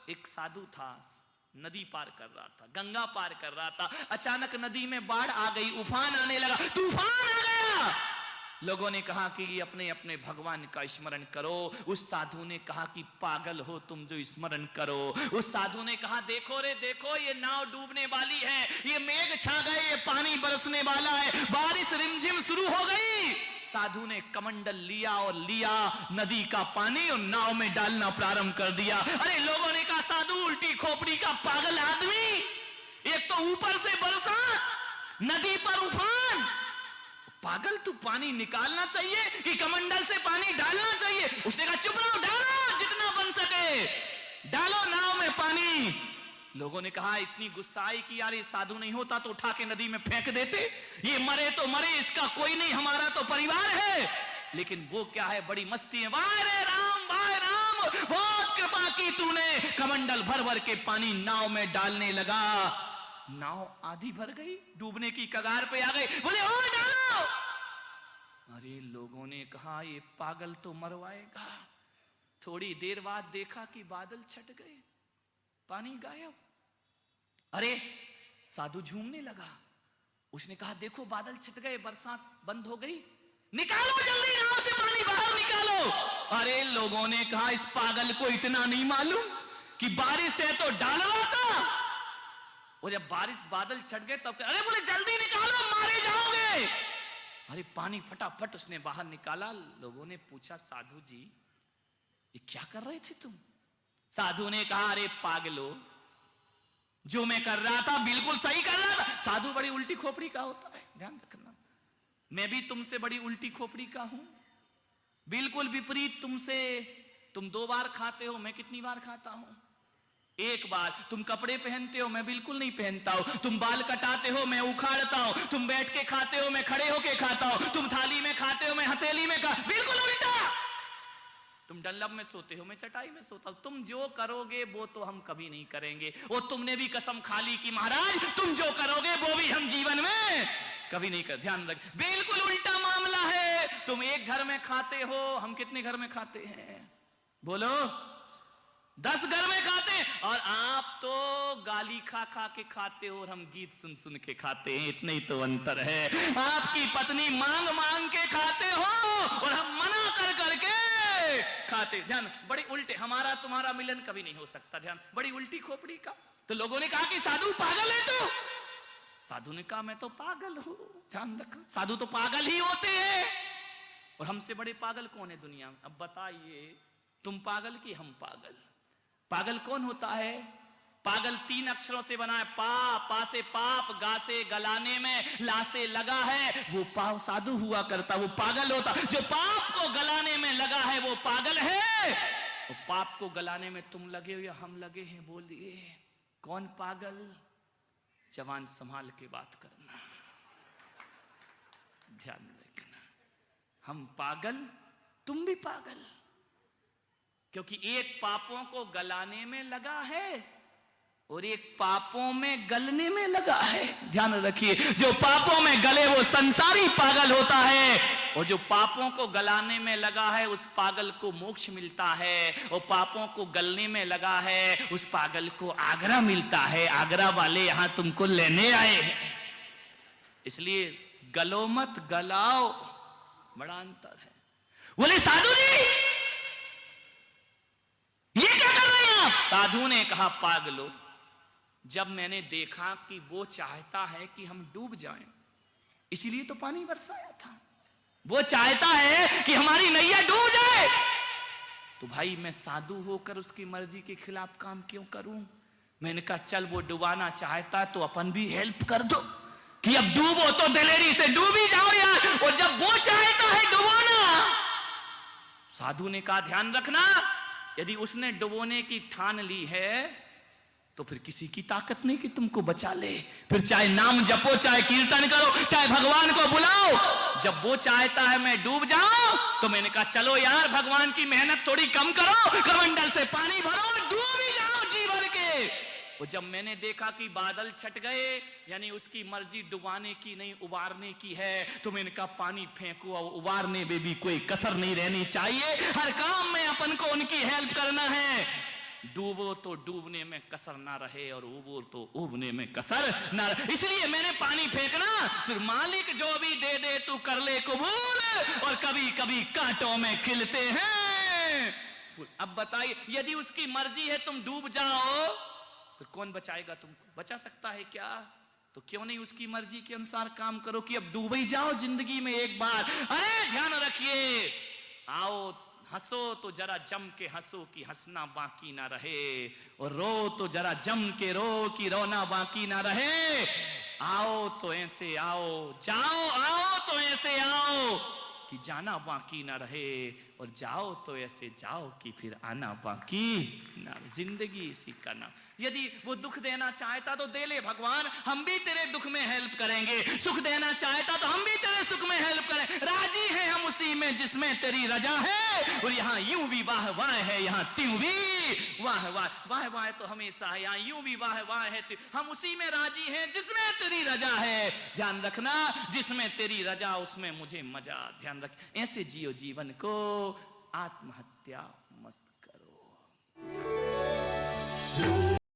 एक साधु था, नदी पार कर रहा था, गंगा पार कर रहा था। अचानक नदी में बाढ़ आ गई, उफान आने लगा, तूफान आ गया। लोगों ने कहा कि अपने अपने भगवान का स्मरण करो। उस साधु ने कहा कि पागल हो तुम जो स्मरण करो। उस साधु ने कहा देखो रे देखो, ये नाव डूबने वाली है, ये मेघ छा गए, ये पानी बरसने वाला है, बारिश रिमझिम शुरू हो गई। साधु ने कमंडल लिया और लिया नदी का पानी और नाव में डालना प्रारंभ कर दिया। अरे लोगों ने कहा साधु उल्टी खोपड़ी का पागल आदमी, एक तो ऊपर से बरसात, नदी पर उफान, पागल तू पानी निकालना चाहिए कि कमंडल से पानी डालना चाहिए? उसने कहा चुप रहो, डालो जितना बन सके, डालो नाव में पानी। लोगों ने कहा इतनी गुस्सा आई कि यार ये साधु नहीं होता तो उठा के नदी में फेंक देते, ये मरे तो मरे, इसका कोई नहीं, हमारा तो परिवार है। लेकिन वो क्या है, बड़ी मस्ती है, वाह रे राम, वाह राम, बहुत कृपा की तूने। कमंडल भर भर के पानी नाव में डालने लगा। नाव आधी भर गई, डूबने की कगार पे आ गई। बोले ओ डालो। अरे लोगों ने कहा ये पागल तो मरवाएगा। थोड़ी देर बाद देखा कि बादल छट गए, पानी गायब। अरे साधु झूमने लगा। उसने कहा देखो बादल छट गए, बरसात बंद हो गई, निकालो जल्दी नाव से पानी बाहर निकालो। अरे लोगों ने कहा इस पागल को इतना नहीं मालूम कि बारिश है तो डाल रहा था। वो जब बारिश बादल छट गए तब अरे बोले जल्दी निकालो मारे जाओगे। अरे पानी फटाफट उसने बाहर निकाला। लोगों ने पूछा साधु जी ये क्या कर रहे थे तुम? साधु ने कहा अरे पागलो, जो मैं कर रहा था बिल्कुल सही कर रहा था। साधु बड़ी उल्टी खोपड़ी का होता है, ध्यान रखना। मैं भी तुमसे बड़ी उल्टी खोपड़ी का हूं, बिल्कुल विपरीत तुमसे। तुम 2 बार खाते हो, मैं कितनी बार खाता हूं? 1 बार। तुम कपड़े पहनते हो, मैं बिल्कुल नहीं पहनता हूं। तुम बाल कटाते हो, मैं उखाड़ता हूं। तुम बैठ के खाते हो, मैं खड़े होके खाता हूं। तुम थाली में खाते हो, मैं हथेली में खा, बिल्कुल उल्टा। तुम डल्लब में सोते हो, मैं चटाई में सोता हूं। तुम जो करोगे वो तो हम कभी नहीं करेंगे। वो तुमने भी कसम खा ली कि महाराज तुम जो करोगे वो भी हम जीवन में कभी नहीं कर। ध्यान रख, बिल्कुल उल्टा मामला है। तुम एक घर में खाते हो, हम कितने घर में खाते हैं? बोलो 10 घर में खाते हैं। और आप तो गाली खा खा के खाते हो और हम गीत सुन सुन के खाते हैं, इतना ही तो अंतर है। आपकी पत्नी मांग मांग के खाते हो और हम मना कर करके खाते। ध्यान, बड़ी उल्टे, हमारा तुम्हारा मिलन कभी नहीं हो सकता। ध्यान, बड़ी उल्टी खोपड़ी का। तो लोगों ने कहा कि साधु पागल है तू। साधु ने कहा मैं तो पागल हूं। ध्यान रखना, साधु तो पागल ही होते हैं। और हमसे बड़े पागल कौन है दुनिया में? अब बताइए, तुम पागल कि हम पागल? पागल कौन होता है? पागल 3 अक्षरों से बना है, पा से पाप, गा से गलाने में, ला से लगा है। वो पाप साधु हुआ करता, वो पागल होता। जो पाप को गलाने में लगा है वो पागल है। वो पाप को गलाने में तुम लगे हो या हम लगे हैं? बोलिए कौन पागल? जवान संभाल के बात करना, ध्यान रखना। हम पागल, तुम भी पागल, क्योंकि एक पापों को गलाने में लगा है और एक पापों में गलने में लगा है। ध्यान रखिए, जो पापों में गले वो संसारी पागल होता है, और जो पापों को गलाने में लगा है उस पागल को मोक्ष मिलता है। और पापों को गलने में लगा है उस पागल को आगरा मिलता है। आगरा वाले यहां तुमको लेने आए हैं, इसलिए गलो मत, गलाओ, बड़ा अंतर है। बोले साधु जी ये क्या कर रहे हैं आप? साधु ने कहा पागलो, जब मैंने देखा कि वो चाहता है कि हम डूब जाएं, इसीलिए तो पानी बरसाया था। वो चाहता है कि हमारी नैया डूब जाए, तो भाई मैं साधु होकर उसकी मर्जी के खिलाफ काम क्यों करूं? मैंने कहा चल वो डुबाना चाहता तो अपन भी हेल्प कर दो कि अब डूबो तो दिलेरी से डूब ही जाओ यार। और जब वो चाहता है डुबाना, साधु ने कहा ध्यान रखना, यदि उसने डुबोने की ठान ली है तो फिर किसी की ताकत नहीं कि तुमको बचा ले। फिर चाहे नाम जपो, चाहे कीर्तन करो, चाहे भगवान को बुलाओ। जब वो चाहता है मैं डूब जाऊं, तो मैंने कहा चलो यार भगवान की मेहनत थोड़ी कम करो, कमंडल से पानी भरो, डूब ही जाओ जी भर के। और जब मैंने देखा कि बादल छट गए, यानी उसकी मर्जी डुबाने की नहीं उबारने की है, तो मैंने कहा पानी फेंको, और उबारने में भी कोई कसर नहीं रहनी चाहिए। हर काम में अपन को उनकी हेल्प करना है। डूबो तो डूबने में कसर ना रहे और उबो तो उबने में कसर ना रहे। इसलिए मैंने पानी फेंकना, सिर्फ मालिक जो भी दे दे तू कर ले कबूल, और कभी कभी कांटों में खिलते हैं। अब बताइए, यदि उसकी मर्जी है तुम डूब जाओ, फिर कौन बचाएगा तुमको? बचा सकता है क्या? तो क्यों नहीं उसकी मर्जी के अनुसार काम करो कि अब डूब ही जाओ जिंदगी में एक बार। अरे ध्यान रखिए, आओ हंसो तो जरा जम के हंसो कि हंसना बाकी ना रहे, और रो तो जरा जम के रो कि रोना बाकी ना रहे। आओ तो ऐसे आओ, जाओ आओ तो ऐसे आओ कि जाना बाकी ना रहे, और जाओ तो ऐसे जाओ कि फिर आना बाकी ना। जिंदगी इसी का नाम। यदि वो दुख देना चाहता तो दे ले भगवान, हम भी तेरे दुख में हेल्प करेंगे। सुख देना चाहता तो हम भी तेरे सुख में हेल्प करें। राजी हैं हम उसी में जिसमें तेरी रजा है, और यहाँ यूं भी वाह वाह है, यहाँ त्यों भी वाह वाह। वाह वाह तो हमेशा है, यहाँ यूं भी वाह वाह है। हम उसी में राजी हैं जिसमें तेरी रजा है। ध्यान रखना, जिसमें तेरी रजा उसमें मुझे मजा। ध्यान रख, ऐसे जियो जीवन को, आत्महत्या मत करो।